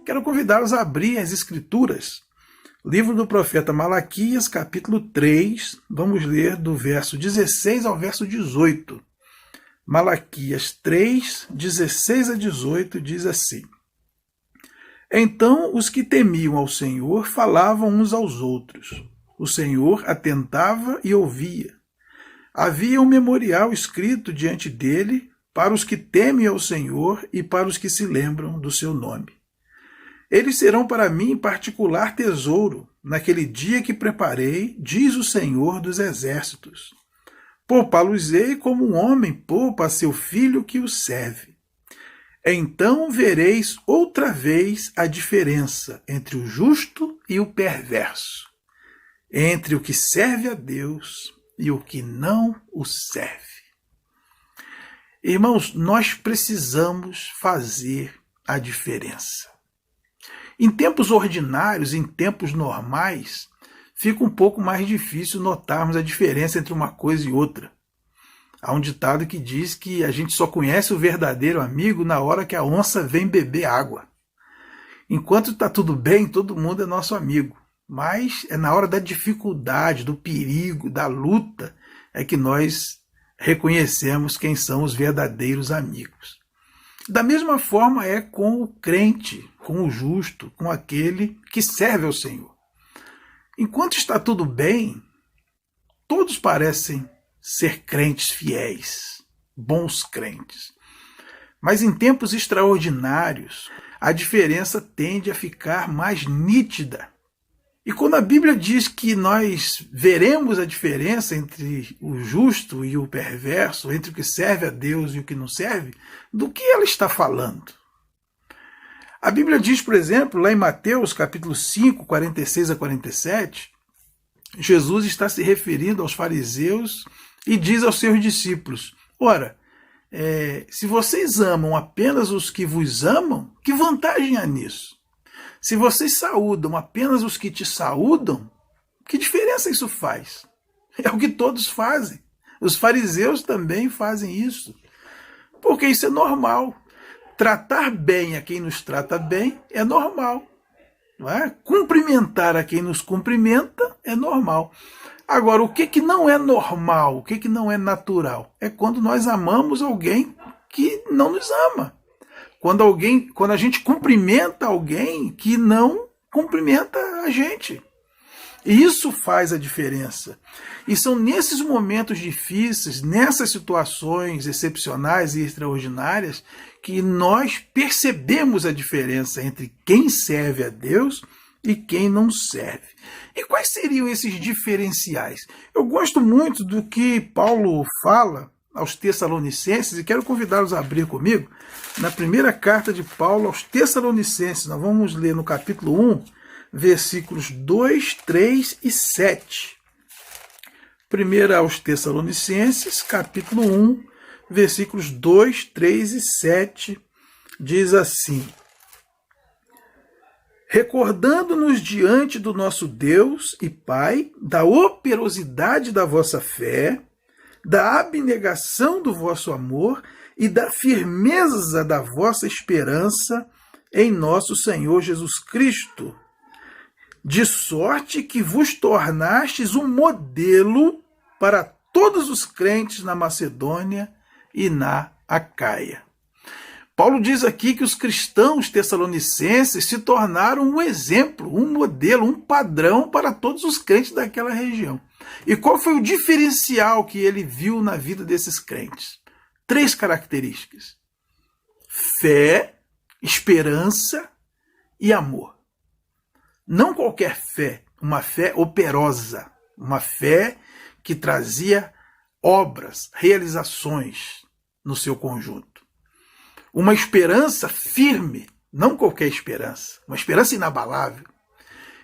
Quero convidá-los a abrir as Escrituras. Livro do profeta Malaquias, capítulo 3, vamos ler do verso 16 ao verso 18. Malaquias 3, 16 a 18 diz assim: Então os que temiam ao Senhor falavam uns aos outros. O Senhor atentava e ouvia. Havia um memorial escrito diante dele para os que temem ao Senhor e para os que se lembram do seu nome. Eles serão para mim particular tesouro, naquele dia que preparei, diz o Senhor dos Exércitos. Poupá-los-ei como um homem poupa a seu filho que o serve. Então vereis outra vez a diferença entre o justo e o perverso, entre o que serve a Deus e o que não o serve. Irmãos, nós precisamos fazer a diferença. Em tempos ordinários, em tempos normais, fica um pouco mais difícil notarmos a diferença entre uma coisa e outra. Há um ditado que diz que a gente só conhece o verdadeiro amigo na hora que a onça vem beber água. Enquanto está tudo bem, todo mundo é nosso amigo. Mas é na hora da dificuldade, do perigo, da luta, é que nós reconhecemos quem são os verdadeiros amigos. Da mesma forma é com o crente, com o justo, com aquele que serve ao Senhor. Enquanto está tudo bem, todos parecem ser crentes fiéis, bons crentes. Mas em tempos extraordinários, a diferença tende a ficar mais nítida. E quando a Bíblia diz que nós veremos a diferença entre o justo e o perverso, entre o que serve a Deus e o que não serve, do que ela está falando? A Bíblia diz, por exemplo, lá em Mateus, capítulo 5, 46 a 47, Jesus está se referindo aos fariseus e diz aos seus discípulos: Ora, se vocês amam apenas os que vos amam, que vantagem há nisso? Se vocês saúdam apenas os que te saúdam, que diferença isso faz? É o que todos fazem. Os fariseus também fazem isso. Porque isso é normal. Tratar bem a quem nos trata bem é normal. Não é? Cumprimentar a quem nos cumprimenta é normal. Agora, o que não é normal, o que não é natural? É quando nós amamos alguém que não nos ama. Quando a gente cumprimenta alguém que não cumprimenta a gente. E isso faz a diferença. E são nesses momentos difíceis, nessas situações excepcionais e extraordinárias, que nós percebemos a diferença entre quem serve a Deus e quem não serve. E quais seriam esses diferenciais? Eu gosto muito do que Paulo fala aos Tessalonicenses, e quero convidá-los a abrir comigo na primeira carta de Paulo aos Tessalonicenses. Nós vamos ler no capítulo 1, versículos 2, 3 e 7. Primeira aos Tessalonicenses, capítulo 1, versículos 2, 3 e 7, diz assim: Recordando-nos diante do nosso Deus e Pai da operosidade da vossa fé, da abnegação do vosso amor e da firmeza da vossa esperança em nosso Senhor Jesus Cristo, de sorte que vos tornastes um modelo para todos os crentes na Macedônia e na Acaia. Paulo diz aqui que os cristãos tessalonicenses se tornaram um exemplo, um modelo, um padrão para todos os crentes daquela região. E qual foi o diferencial que ele viu na vida desses crentes? 3 características: fé, esperança e amor. Não qualquer fé, uma fé operosa, uma fé que trazia obras, realizações no seu conjunto. Uma esperança firme, não qualquer esperança, uma esperança inabalável.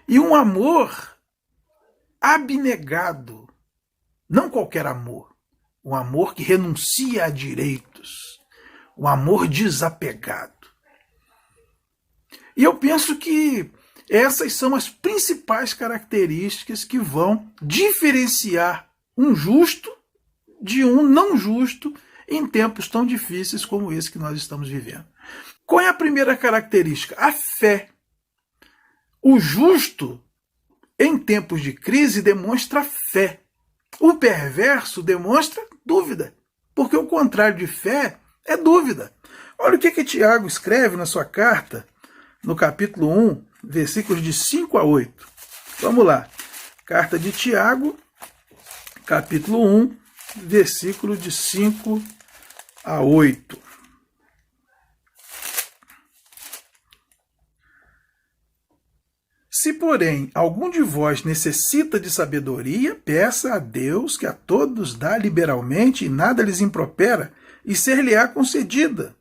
E um amor abnegado, não qualquer amor, um amor que renuncia a direitos, um amor desapegado. E eu penso que essas são as principais características que vão diferenciar um justo de um não justo em tempos tão difíceis como esse que nós estamos vivendo. Qual é a primeira característica? A fé. O justo, em tempos de crise, demonstra fé. O perverso demonstra dúvida, porque o contrário de fé é dúvida. Olha o que Tiago escreve na sua carta, no capítulo 1, versículos de 5 a 8. Vamos lá. Carta de Tiago, capítulo 1, versículo de 5 a 8. Se, porém, algum de vós necessita de sabedoria, peça a Deus, que a todos dá liberalmente e nada lhes impropera, e ser-lhe-á concedida.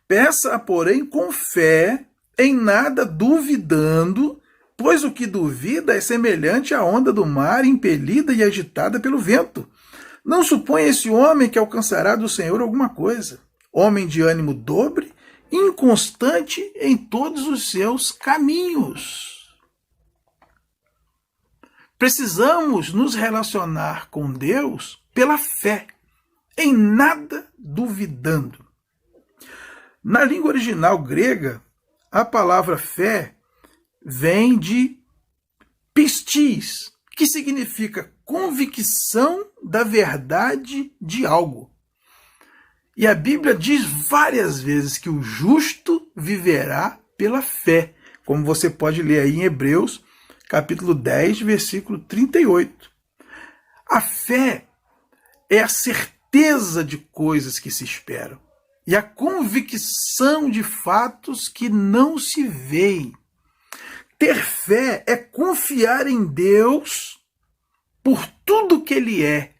Peça-a, porém, com fé, em nada duvidando, pois o que duvida é semelhante à onda do mar, impelida e agitada pelo vento. Não suponha esse homem que alcançará do Senhor alguma coisa. Homem de ânimo dobre, inconstante em todos os seus caminhos. Precisamos nos relacionar com Deus pela fé, em nada duvidando. Na língua original grega, a palavra fé vem de pistis, que significa convicção da verdade de algo. E a Bíblia diz várias vezes que o justo viverá pela fé, como você pode ler aí em Hebreus, capítulo 10, versículo 38. A fé é a certeza de coisas que se esperam e a convicção de fatos que não se veem. Ter fé é confiar em Deus por tudo que Ele é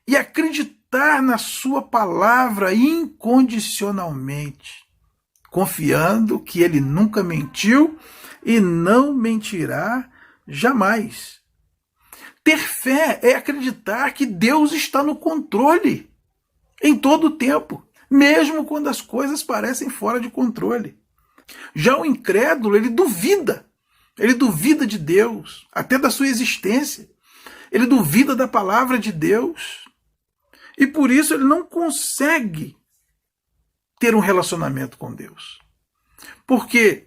e acreditar na sua palavra incondicionalmente, confiando que Ele nunca mentiu e não mentirá jamais. Ter fé é acreditar que Deus está no controle em todo o tempo, mesmo quando as coisas parecem fora de controle. Já o incrédulo, ele duvida de Deus, até da sua existência. Ele duvida da palavra de Deus e por isso ele não consegue ter um relacionamento com Deus. Porque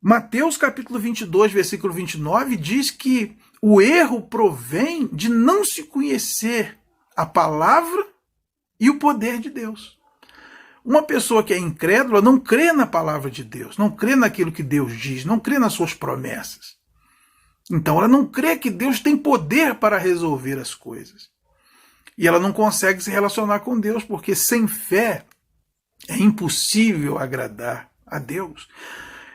Mateus capítulo 22, versículo 29 diz que o erro provém de não se conhecer a palavra e o poder de Deus. Uma pessoa que é incrédula não crê na palavra de Deus, não crê naquilo que Deus diz, não crê nas suas promessas. Então ela não crê que Deus tem poder para resolver as coisas. E ela não consegue se relacionar com Deus, porque sem fé é impossível agradar a Deus.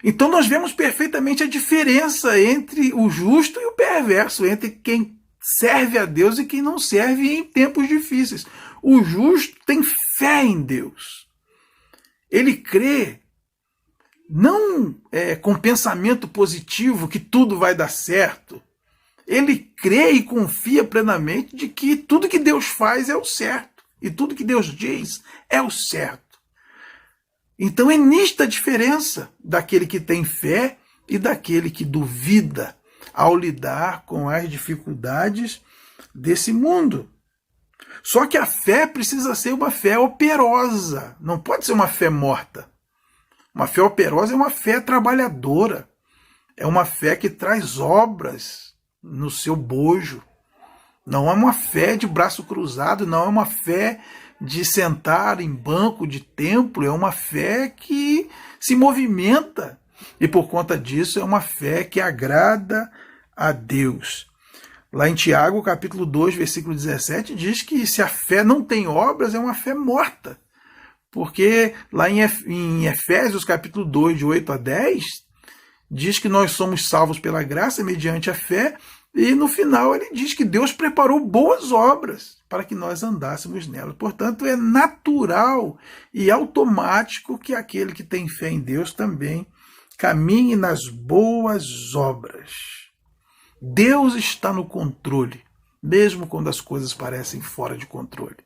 Então nós vemos perfeitamente a diferença entre o justo e o perverso, entre quem serve a Deus e quem não serve em tempos difíceis. O justo tem fé em Deus. Ele crê, não com pensamento positivo que tudo vai dar certo. Ele crê e confia plenamente de que tudo que Deus faz é o certo. E tudo que Deus diz é o certo. Então é nista a diferença daquele que tem fé e daquele que duvida ao lidar com as dificuldades desse mundo. Só que a fé precisa ser uma fé operosa, não pode ser uma fé morta. Uma fé operosa é uma fé trabalhadora, é uma fé que traz obras no seu bojo. Não é uma fé de braço cruzado, não é uma fé de sentar em banco de templo, é uma fé que se movimenta. E por conta disso é uma fé que agrada a Deus. Lá em Tiago, capítulo 2, versículo 17, diz que se a fé não tem obras, é uma fé morta. Porque lá em Efésios, capítulo 2, de 8 a 10, diz que nós somos salvos pela graça mediante a fé, e no final ele diz que Deus preparou boas obras para que nós andássemos nelas. Portanto, é natural e automático que aquele que tem fé em Deus também caminhe nas boas obras. Deus está no controle, mesmo quando as coisas parecem fora de controle.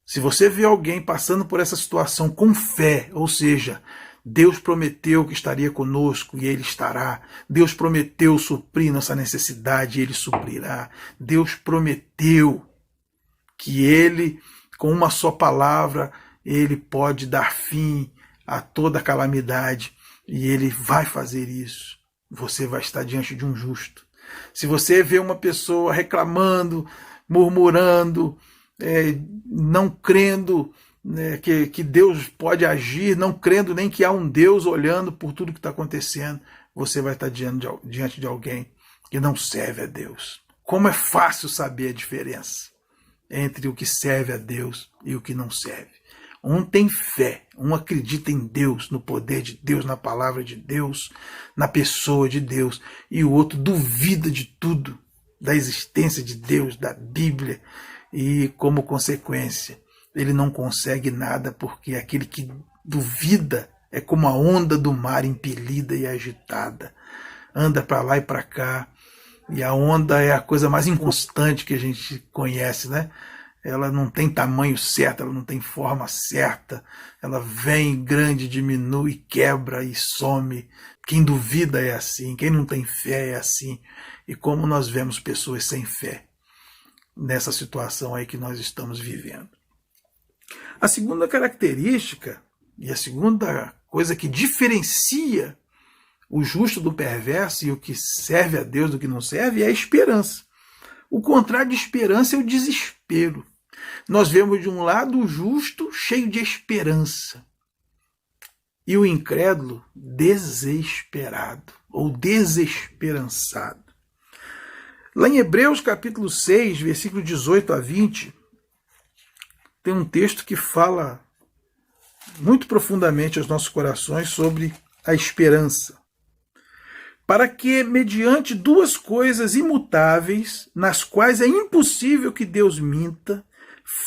Se você vê alguém passando por essa situação com fé, ou seja, Deus prometeu que estaria conosco e Ele estará. Deus prometeu suprir nossa necessidade e Ele suprirá. Deus prometeu que Ele com uma só palavra, ele pode dar fim a toda calamidade, e ele vai fazer isso. Você vai estar diante de um justo. Se você vê uma pessoa reclamando, murmurando, não crendo que Deus pode agir, não crendo nem que há um Deus olhando por tudo que está acontecendo, você vai estar diante de alguém que não serve a Deus. Como é fácil saber a diferença entre o que serve a Deus e o que não serve. Um tem fé, um acredita em Deus, no poder de Deus, na palavra de Deus, na pessoa de Deus, e o outro duvida de tudo, da existência de Deus, da Bíblia, e como consequência, ele não consegue nada, porque aquele que duvida é como a onda do mar impelida e agitada. Anda para lá e para cá, e a onda é a coisa mais inconstante que a gente conhece, né? Ela não tem tamanho certo, ela não tem forma certa, ela vem grande, diminui, quebra e some. Quem duvida é assim, quem não tem fé é assim. E como nós vemos pessoas sem fé nessa situação aí que nós estamos vivendo. A segunda característica, e a segunda coisa que diferencia o justo do perverso e o que serve a Deus do que não serve, é a esperança. O contrário de esperança é o desespero. Nós vemos de um lado o justo cheio de esperança e o incrédulo desesperado ou desesperançado. Lá em Hebreus capítulo 6, versículo 18 a 20, tem um texto que fala muito profundamente aos nossos corações sobre a esperança. Para que, mediante duas coisas imutáveis, nas quais é impossível que Deus minta,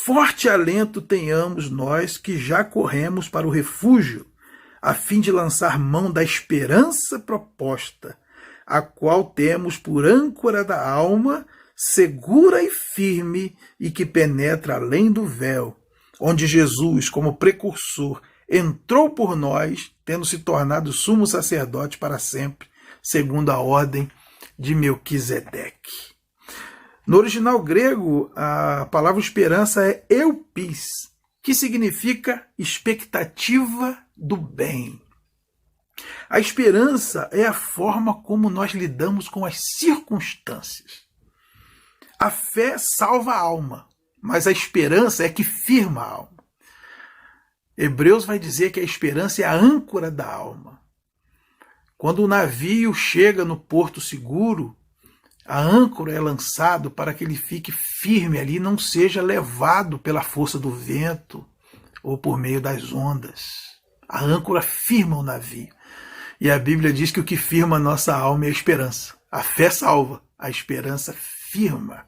forte alento tenhamos nós que já corremos para o refúgio, a fim de lançar mão da esperança proposta, a qual temos por âncora da alma, segura e firme, e que penetra além do véu, onde Jesus, como precursor, entrou por nós, tendo se tornado sumo sacerdote para sempre, segundo a ordem de Melquisedeque. No original grego, a palavra esperança é eupis, que significa expectativa do bem. A esperança é a forma como nós lidamos com as circunstâncias. A fé salva a alma, mas a esperança é que firma a alma. Hebreus vai dizer que a esperança é a âncora da alma. Quando o navio chega no porto seguro, a âncora é lançado para que ele fique firme ali, não seja levado pela força do vento ou por meio das ondas. A âncora firma o navio. E a Bíblia diz que o que firma a nossa alma é a esperança. A fé salva, a esperança firma.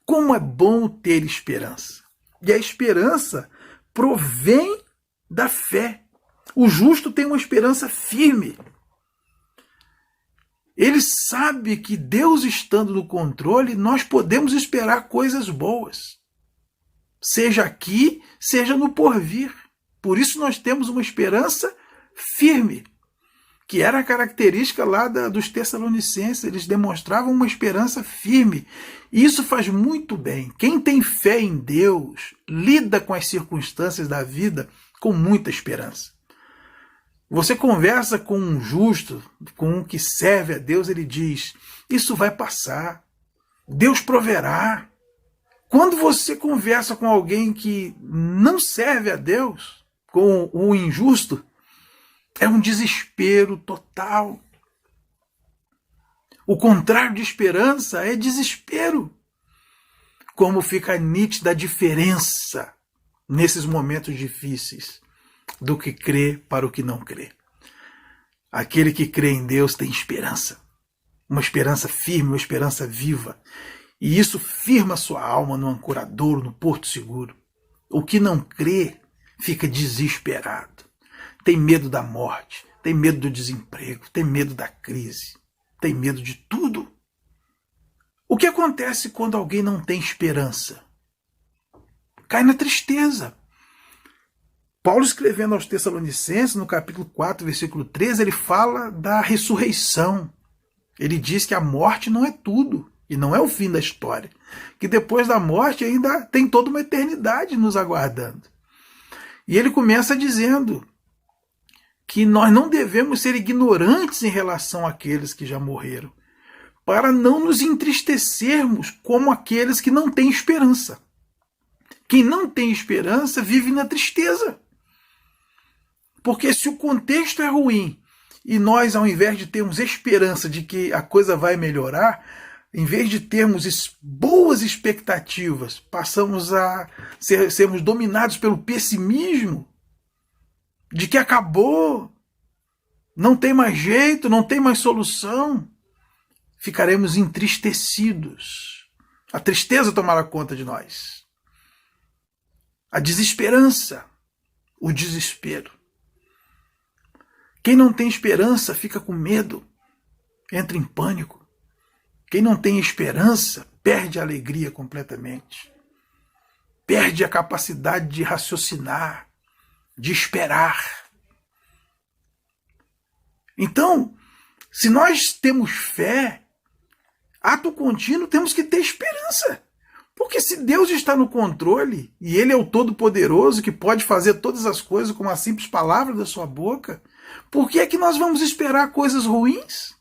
Como é bom ter esperança. E a esperança provém da fé. O justo tem uma esperança firme. Ele sabe que Deus estando no controle, nós podemos esperar coisas boas. Seja aqui, seja no porvir. Por isso nós temos uma esperança firme, que era a característica lá dos Tessalonicenses. Eles demonstravam uma esperança firme. E isso faz muito bem. Quem tem fé em Deus, lida com as circunstâncias da vida com muita esperança. Você conversa com um justo, com um que serve a Deus, ele diz, isso vai passar, Deus proverá. Quando você conversa com alguém que não serve a Deus, com o injusto, é um desespero total. O contrário de esperança é desespero. Como fica nítida a diferença nesses momentos difíceis do que crê para o que não crê. Aquele que crê em Deus tem esperança. Uma esperança firme, uma esperança viva. E isso firma sua alma no ancoradouro, no porto seguro. O que não crê fica desesperado. Tem medo da morte, tem medo do desemprego, tem medo da crise, tem medo de tudo. O que acontece quando alguém não tem esperança? Cai na tristeza. Paulo, escrevendo aos Tessalonicenses, no capítulo 4, versículo 13, ele fala da ressurreição. Ele diz que a morte não é tudo, e não é o fim da história. que depois da morte ainda tem toda uma eternidade nos aguardando. E ele começa dizendo que nós não devemos ser ignorantes em relação àqueles que já morreram, para não nos entristecermos como aqueles que não têm esperança. Quem não tem esperança vive na tristeza. Porque se o contexto é ruim e nós, ao invés de termos esperança de que a coisa vai melhorar, em vez de termos boas expectativas, passamos a sermos dominados pelo pessimismo de que acabou, não tem mais jeito, não tem mais solução, ficaremos entristecidos. A tristeza tomará conta de nós. A desesperança, o desespero. Quem não tem esperança fica com medo, entra em pânico. Quem não tem esperança perde a alegria completamente. Perde a capacidade de raciocinar, de esperar. Então, se nós temos fé, ato contínuo, temos que ter esperança. Porque se Deus está no controle, e Ele é o Todo-Poderoso, que pode fazer todas as coisas com uma simples palavra da sua boca, por que é que nós vamos esperar coisas ruins?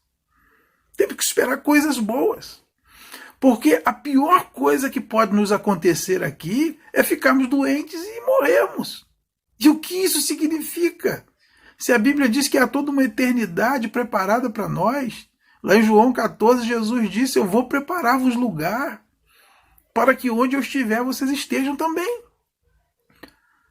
Temos que esperar coisas boas. Porque a pior coisa que pode nos acontecer aqui é ficarmos doentes e morrermos. E o que isso significa? Se a Bíblia diz que há toda uma eternidade preparada para nós, lá em João 14, Jesus disse: eu vou preparar-vos lugar, para que onde eu estiver vocês estejam também.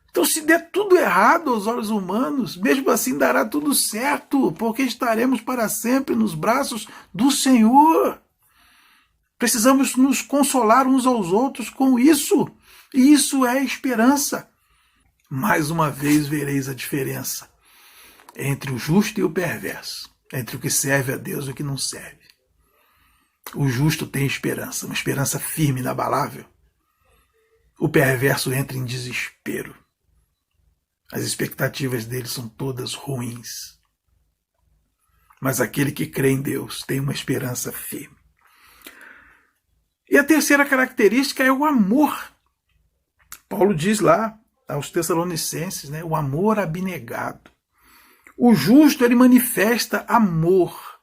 Então, se der tudo errado aos olhos humanos, mesmo assim dará tudo certo, porque estaremos para sempre nos braços do Senhor. Precisamos nos consolar uns aos outros com isso. E isso é esperança. Mais uma vez vereis a diferença entre o justo e o perverso, entre o que serve a Deus e o que não serve. O justo tem esperança, uma esperança firme, inabalável. O perverso entra em desespero. As expectativas dele são todas ruins. Mas aquele que crê em Deus tem uma esperança firme. E a terceira característica é o amor. Paulo diz lá aos Tessalonicenses, né, o amor abnegado. O justo, ele manifesta amor.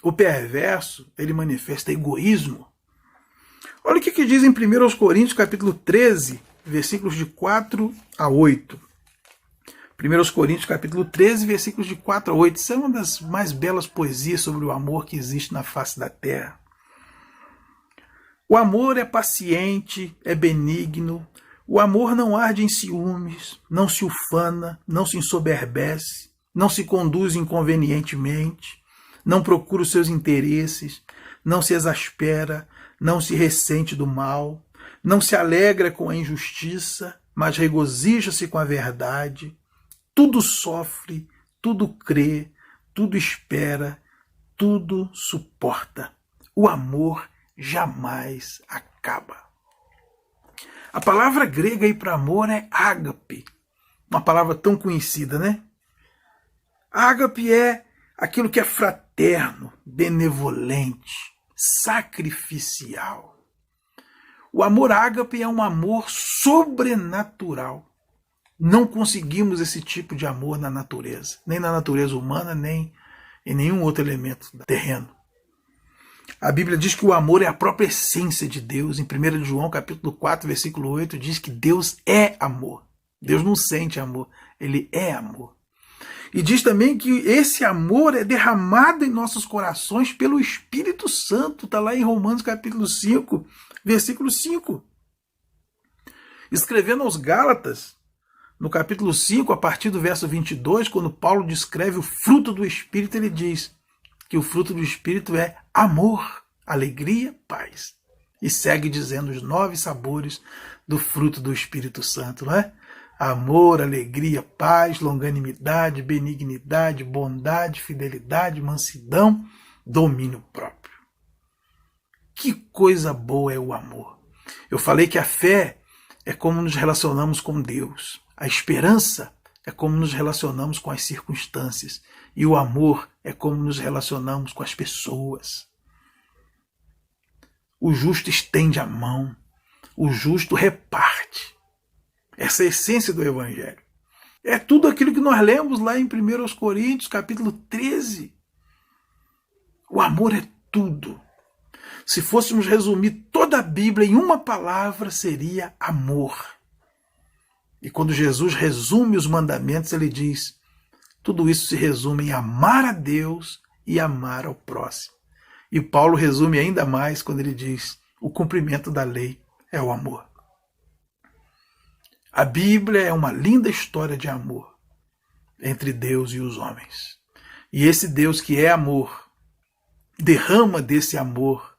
O perverso, ele manifesta egoísmo. Olha o que diz em 1 Coríntios, capítulo 13, versículos de 4 a 8. 1 Coríntios, capítulo 13, versículos de 4 a 8. Isso é uma das mais belas poesias sobre o amor que existe na face da terra. O amor é paciente, é benigno. O amor não arde em ciúmes, não se ufana, não se ensoberbece, não se conduz inconvenientemente, não procura os seus interesses, não se exaspera, não se ressente do mal, não se alegra com a injustiça, mas regozija-se com a verdade. Tudo sofre, tudo crê, tudo espera, tudo suporta. O amor jamais acaba. A palavra grega aí para amor é ágape, uma palavra tão conhecida, né? Ágape é aquilo que é fraterno, benevolente, sacrificial. O amor ágape é um amor sobrenatural. Não conseguimos esse tipo de amor na natureza, nem na natureza humana, nem em nenhum outro elemento terreno. A Bíblia diz que o amor é a própria essência de Deus. Em 1 João, capítulo 4, versículo 8, diz que Deus é amor. Deus não sente amor, Ele é amor. E diz também que esse amor é derramado em nossos corações pelo Espírito Santo. Está lá em Romanos, capítulo 5, versículo 5. Escrevendo aos Gálatas, no capítulo 5, a partir do verso 22, quando Paulo descreve o fruto do Espírito, ele diz que o fruto do Espírito é amor, alegria, paz. E segue dizendo os 9 sabores do fruto do Espírito Santo, não é? Amor, alegria, paz, longanimidade, benignidade, bondade, fidelidade, mansidão, domínio próprio. Que coisa boa é o amor. Eu falei que a fé é como nos relacionamos com Deus. A esperança é como nos relacionamos com as circunstâncias. E o amor é como nos relacionamos com as pessoas. O justo estende a mão. O justo reparte. Essa é a essência do Evangelho. É tudo aquilo que nós lemos lá em 1 Coríntios, capítulo 13. O amor é tudo. Se fôssemos resumir toda a Bíblia em uma palavra, seria amor. E quando Jesus resume os mandamentos, ele diz: tudo isso se resume em amar a Deus e amar ao próximo. E Paulo resume ainda mais quando ele diz: o cumprimento da lei é o amor. A Bíblia é uma linda história de amor entre Deus e os homens. E esse Deus que é amor, derrama desse amor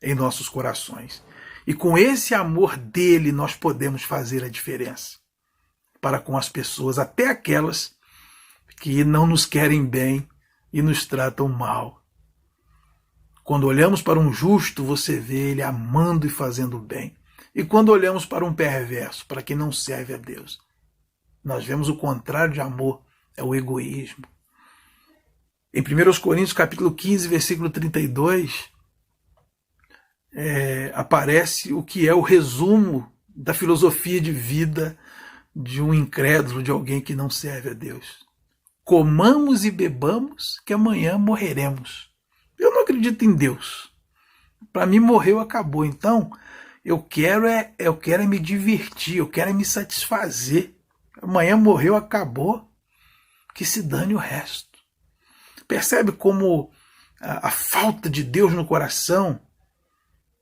em nossos corações. E com esse amor dele nós podemos fazer a diferença para com as pessoas, até aquelas que não nos querem bem e nos tratam mal. Quando olhamos para um justo, você vê ele amando e fazendo bem. E quando olhamos para um perverso, para quem não serve a Deus, nós vemos o contrário de amor, é o egoísmo. Em 1 Coríntios capítulo 15, versículo 32, aparece o que é o resumo da filosofia de vida de um incrédulo, de alguém que não serve a Deus. Comamos e bebamos, que amanhã morreremos. Eu não acredito em Deus. Para mim, morreu, acabou. Então, eu quero é me divertir, eu quero é me satisfazer. Amanhã morreu, acabou. Que se dane o resto. Percebe como a falta de Deus no coração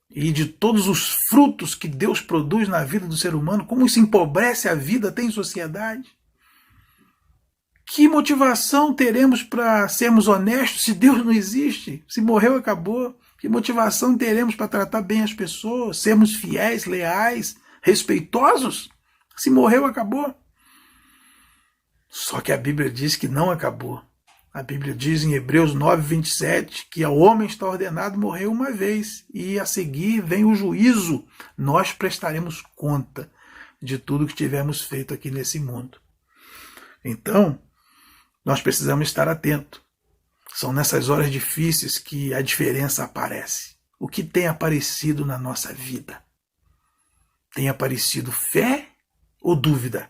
e de todos os frutos que Deus produz na vida do ser humano, como isso empobrece a vida até em sociedade? Que motivação teremos para sermos honestos se Deus não existe? Se morreu, acabou. Que motivação teremos para tratar bem as pessoas, sermos fiéis, leais, respeitosos? Se morreu, acabou. Só que a Bíblia diz que não acabou. A Bíblia diz em Hebreus 9, 27, que ao homem está ordenado morrer uma vez, e a seguir vem o juízo. Nós prestaremos conta de tudo que tivermos feito aqui nesse mundo. Então, nós precisamos estar atentos. São nessas horas difíceis que a diferença aparece. O que tem aparecido na nossa vida? Tem aparecido fé ou dúvida?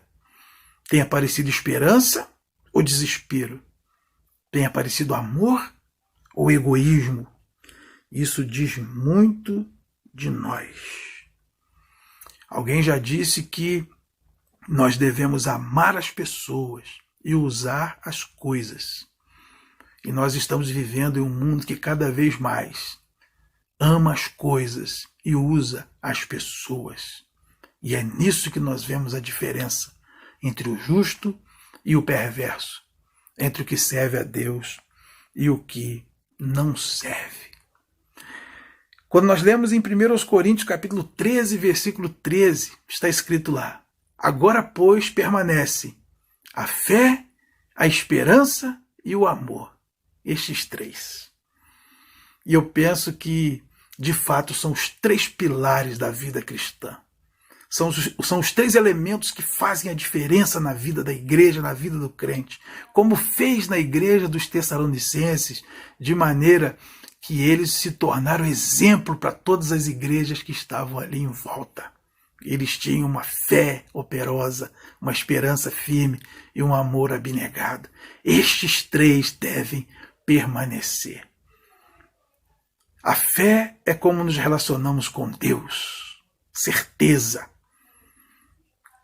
Tem aparecido esperança ou desespero? Tem aparecido amor ou egoísmo? Isso diz muito de nós. Alguém já disse que nós devemos amar as pessoas e usar as coisas. E nós estamos vivendo em um mundo que cada vez mais ama as coisas e usa as pessoas. E é nisso que nós vemos a diferença entre o justo e o perverso, entre o que serve a Deus e o que não serve. Quando nós lemos em 1 Coríntios capítulo 13, versículo 13, está escrito lá: agora, pois, permanece a fé, a esperança e o amor. Estes três. E eu penso que, de fato, são os três pilares da vida cristã. São os três elementos que fazem a diferença na vida da igreja, na vida do crente. Como fez na igreja dos Tessalonicenses, de maneira que eles se tornaram exemplo para todas as igrejas que estavam ali em volta. Eles tinham uma fé operosa, uma esperança firme e um amor abnegado. Estes três devem permanecer. A fé é como nos relacionamos com Deus. Certeza.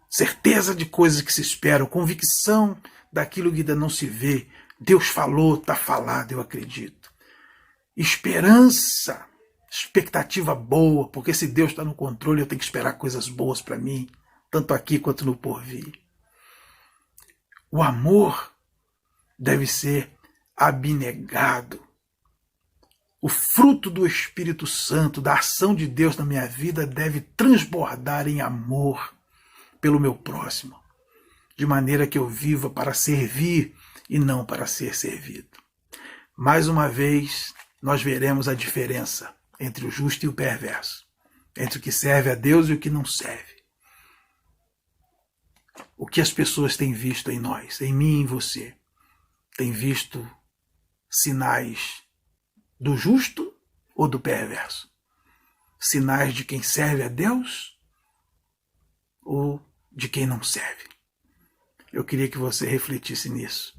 Certeza de coisas que se esperam, convicção daquilo que ainda não se vê. Deus falou, está falado, eu acredito. Esperança, expectativa boa, porque se Deus está no controle, eu tenho que esperar coisas boas para mim, tanto aqui quanto no porvir. O amor deve ser abnegado. O fruto do Espírito Santo, da ação de Deus na minha vida, deve transbordar em amor pelo meu próximo, de maneira que eu viva para servir e não para ser servido. Mais uma vez, nós veremos a diferença entre o justo e o perverso, entre o que serve a Deus e o que não serve. O que as pessoas têm visto em nós, em mim e em você? Têm visto sinais do justo ou do perverso? sinais de quem serve a Deus ou de quem não serve? Eu queria que você refletisse nisso.